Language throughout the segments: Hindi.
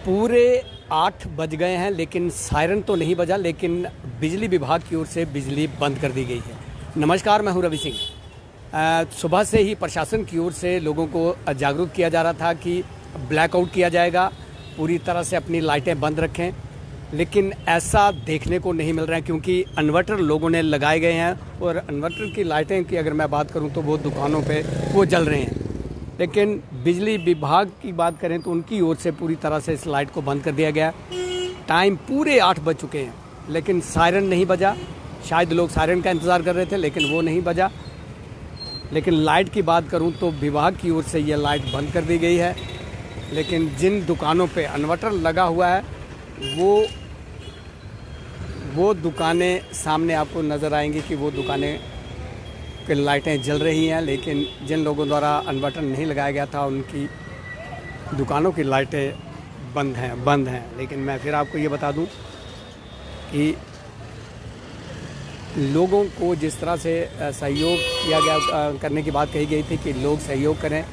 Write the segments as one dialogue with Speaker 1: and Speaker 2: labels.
Speaker 1: पूरे 8 बज गए हैं, लेकिन सायरन तो नहीं बजा, लेकिन बिजली विभाग की ओर से बिजली बंद कर दी गई है। नमस्कार, मैं हूं रवि सिंह। सुबह से ही प्रशासन की ओर से लोगों को जागरूक किया जा रहा था कि ब्लैकआउट किया जाएगा, पूरी तरह से अपनी लाइटें बंद रखें, लेकिन ऐसा देखने को नहीं मिल रहा है क्योंकि इन्वर्टर लोगों ने लगाए गए हैं और इन्वर्टर की लाइटें की अगर मैं बात करूं तो वो दुकानों पे वो जल रहे हैं। लेकिन बिजली विभाग की बात करें तो उनकी ओर से पूरी तरह से इस लाइट को बंद कर दिया गया। टाइम पूरे 8 बज चुके हैं, लेकिन सायरन नहीं बजा। शायद लोग सायरन का इंतज़ार कर रहे थे, लेकिन वो नहीं बजा। लेकिन लाइट की बात करूं तो विभाग की ओर से ये लाइट बंद कर दी गई है, लेकिन जिन दुकानों पे इन्वर्टर लगा हुआ है वो दुकानें सामने आपको नज़र आएंगी कि वो दुकानें की लाइटें जल रही हैं, लेकिन जिन लोगों द्वारा इन्वर्टर नहीं लगाया गया था उनकी दुकानों की लाइटें बंद हैं। लेकिन मैं फिर आपको ये बता दूं कि लोगों को जिस तरह से सहयोग किया गया करने की बात कही गई थी कि लोग सहयोग करें,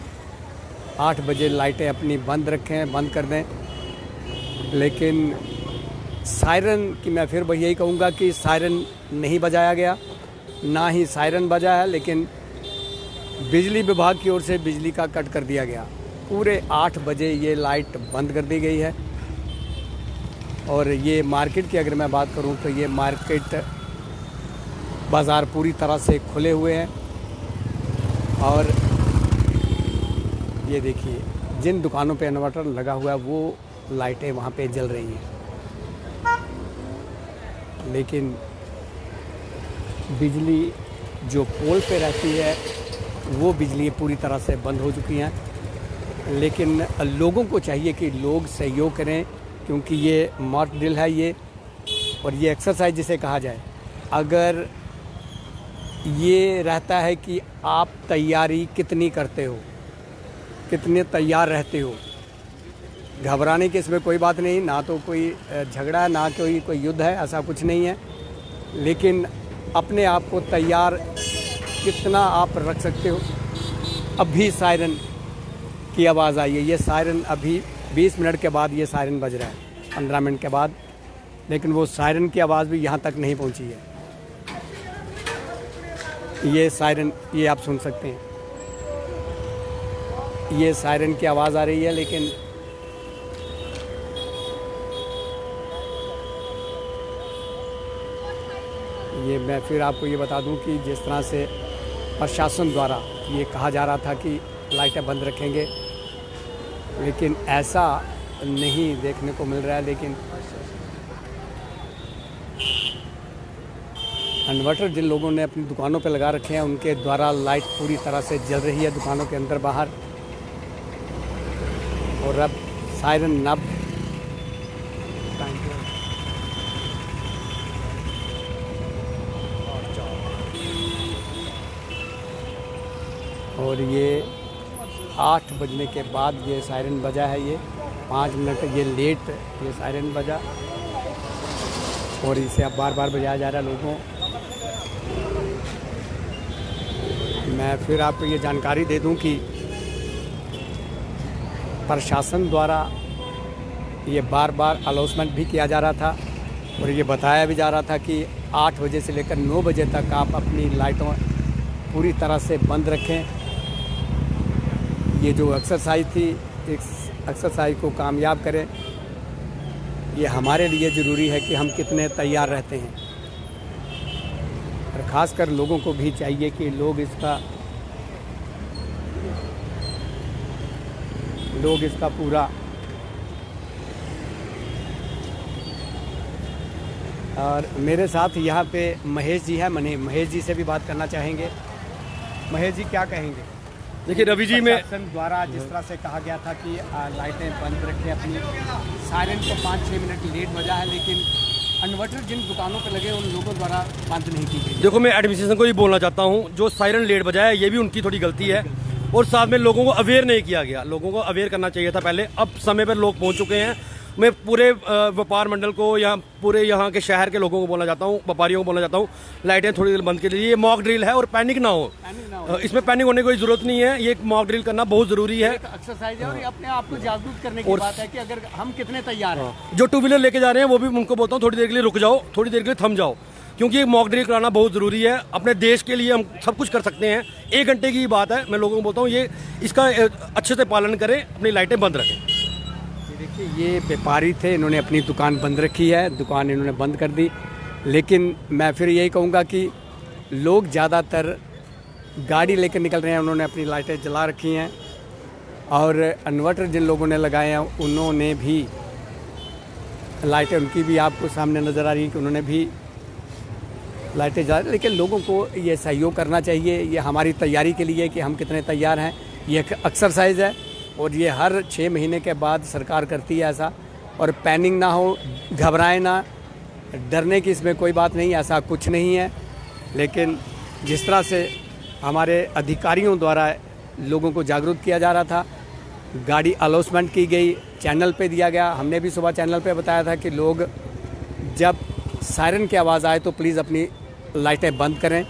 Speaker 1: 8 बजे लाइटें अपनी बंद रखें, बंद कर दें। लेकिन सायरन की मैं फिर यही कहूँगा कि सायरन नहीं बजाया गया, ना ही सायरन बजा है, लेकिन बिजली विभाग की ओर से बिजली का कट कर दिया गया। पूरे 8 बजे ये लाइट बंद कर दी गई है। और ये मार्केट की अगर मैं बात करूं तो ये मार्केट बाज़ार पूरी तरह से खुले हुए हैं। और ये देखिए, जिन दुकानों पे इन्वर्टर लगा हुआ है वो लाइटें वहाँ पे जल रही हैं, लेकिन बिजली जो पोल पे रहती है वो बिजली पूरी तरह से बंद हो चुकी हैं। लेकिन लोगों को चाहिए कि लोग सहयोग करें, क्योंकि ये मॉक ड्रिल है ये, और ये एक्सरसाइज जिसे कहा जाए। अगर ये रहता है कि आप तैयारी कितनी करते हो, कितने तैयार रहते हो, घबराने की इसमें कोई बात नहीं, ना तो कोई झगड़ा है, ना कोई युद्ध है, ऐसा कुछ नहीं है। लेकिन अपने आप को तैयार कितना आप रख सकते हो। अभी सायरन की आवाज़ आई है, ये सायरन अभी 20 मिनट के बाद ये सायरन बज रहा है, 15 मिनट के बाद, लेकिन वो सायरन की आवाज़ भी यहाँ तक नहीं पहुँची है। ये सायरन, ये आप सुन सकते हैं, ये सायरन की आवाज़ आ रही है, लेकिन ये मैं फिर आपको ये बता दूं कि जिस तरह से प्रशासन द्वारा ये कहा जा रहा था कि लाइटें बंद रखेंगे, लेकिन ऐसा नहीं देखने को मिल रहा है। लेकिन इन्वर्टर जिन लोगों ने अपनी दुकानों पर लगा रखे हैं उनके द्वारा लाइट पूरी तरह से जल रही है दुकानों के अंदर बाहर। और अब सायरन नब और ये 8 बजने के बाद ये सायरन बजा है। ये 5 मिनट ये लेट ये सायरन बजा, और इसे अब बार बार बजाया जा रहा है लोगों। मैं फिर आपको ये जानकारी दे दूं कि प्रशासन द्वारा ये बार बार अनाउंसमेंट भी किया जा रहा था और ये बताया भी जा रहा था कि 8 बजे से लेकर 9 बजे तक आप अपनी लाइटों पूरी तरह से बंद रखें। ये जो एक्सरसाइज थी, इस एक्सरसाइज को कामयाब करें। ये हमारे लिए ज़रूरी है कि हम कितने तैयार रहते हैं, और ख़ासकर लोगों को भी चाहिए कि लोग इसका पूरा और मेरे साथ यहाँ पे महेश जी है। महेश जी से भी बात करना चाहेंगे। महेश जी, क्या कहेंगे?
Speaker 2: देखिए रवि जी, मैं
Speaker 1: द्वारा जिस तरह से कहा गया था कि लाइटें बंद रखें अपनी, सायरन को 5-6 मिनट लेट बजा है, लेकिन इन्वर्टर जिन दुकानों पर लगे उन लोगों द्वारा बंद नहीं की गई।
Speaker 2: देखो, मैं एडमिनिस्ट्रेशन को ये बोलना चाहता हूँ, जो सायरन लेट बजाया है ये भी उनकी थोड़ी गलती है, और साथ में लोगों को अवेयर नहीं किया गया। लोगों को अवेयर करना चाहिए था पहले। अब समय पर लोग पहुँच चुके हैं मैं पूरे व्यापार मंडल को या पूरे यहाँ के शहर के लोगों को बोलना चाहता हूँ, व्यापारियों को बोलना चाहता हूँ, लाइटें थोड़ी देर बंद कर लीजिए। ये मॉक ड्रिल है और पैनिक ना हो। इसमें पैनिक होने की कोई जरूरत नहीं है। ये मॉक ड्रिल करना बहुत जरूरी है,
Speaker 1: एक्सरसाइज है और ये अपने आप को जागरूक करने की बात है कि अगर हम कितने तैयार हैं।
Speaker 2: जो टू व्हीलर लेके जा रहे हैं वो भी उनको बोलता हूँ थोड़ी देर के लिए रुक जाओ, थोड़ी देर के लिए थम जाओ, क्योंकि एक मॉक ड्रिल कराना बहुत ज़रूरी है। अपने देश के लिए हम सब कुछ कर सकते हैं। 1 घंटे की बात है, मैं लोगों को बोलता हूँ ये इसका अच्छे से पालन करें, अपनी लाइटें बंद रखें।
Speaker 1: देखिए, ये व्यापारी थे, इन्होंने अपनी दुकान बंद रखी है, दुकान इन्होंने बंद कर दी। लेकिन मैं फिर यही कहूँगा कि लोग ज़्यादातर गाड़ी लेकर निकल रहे हैं, उन्होंने अपनी लाइटें जला रखी हैं और इन्वर्टर जिन लोगों ने लगाए हैं उन्होंने भी लाइटें, उनकी भी आपको सामने नज़र आ रही है कि उन्होंने भी लाइटें जला। लेकिन लोगों को ये सहयोग करना चाहिए। ये हमारी तैयारी के लिए कि हम कितने तैयार हैं। ये एक एक्सरसाइज है और ये हर 6 महीने के बाद सरकार करती है ऐसा। और पैनिक ना हो, घबराएं ना, डरने की इसमें कोई बात नहीं, ऐसा कुछ नहीं है। लेकिन जिस तरह से हमारे अधिकारियों द्वारा लोगों को जागरूक किया जा रहा था, गाड़ी अनाउंसमेंट की गई, चैनल पे दिया गया। हमने भी सुबह चैनल पे बताया था कि लोग जब सायरन की आवाज़ आए तो प्लीज़ अपनी लाइटें बंद करें।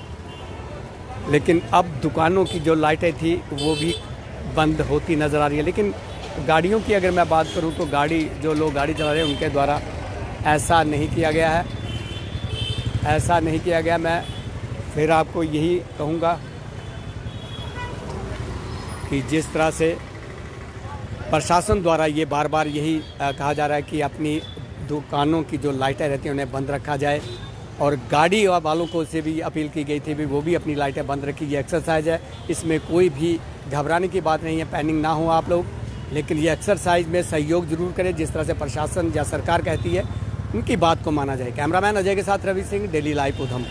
Speaker 1: लेकिन अब दुकानों की जो लाइटें थी वो भी बंद होती नज़र आ रही है। लेकिन गाड़ियों की अगर मैं बात करूं तो जो लोग गाड़ी चला रहे हैं उनके द्वारा ऐसा नहीं किया गया है, ऐसा नहीं किया गया। मैं फिर आपको यही कहूँगा कि जिस तरह से प्रशासन द्वारा ये बार बार यही कहा जा रहा है कि अपनी दुकानों की जो लाइटें रहती हैं उन्हें बंद रखा जाए, और गाड़ी वालों को से भी अपील की गई थी भी वो भी अपनी लाइटें बंद रखी। ये एक्सरसाइज है, इसमें कोई भी घबराने की बात नहीं है, पैनिक ना हो आप लोग। लेकिन ये एक्सरसाइज में सहयोग जरूर करें, जिस तरह से प्रशासन या सरकार कहती है उनकी बात को माना जाए। कैमरामैन अजय के साथ रवि सिंह, डेली लाइव उधमपुर।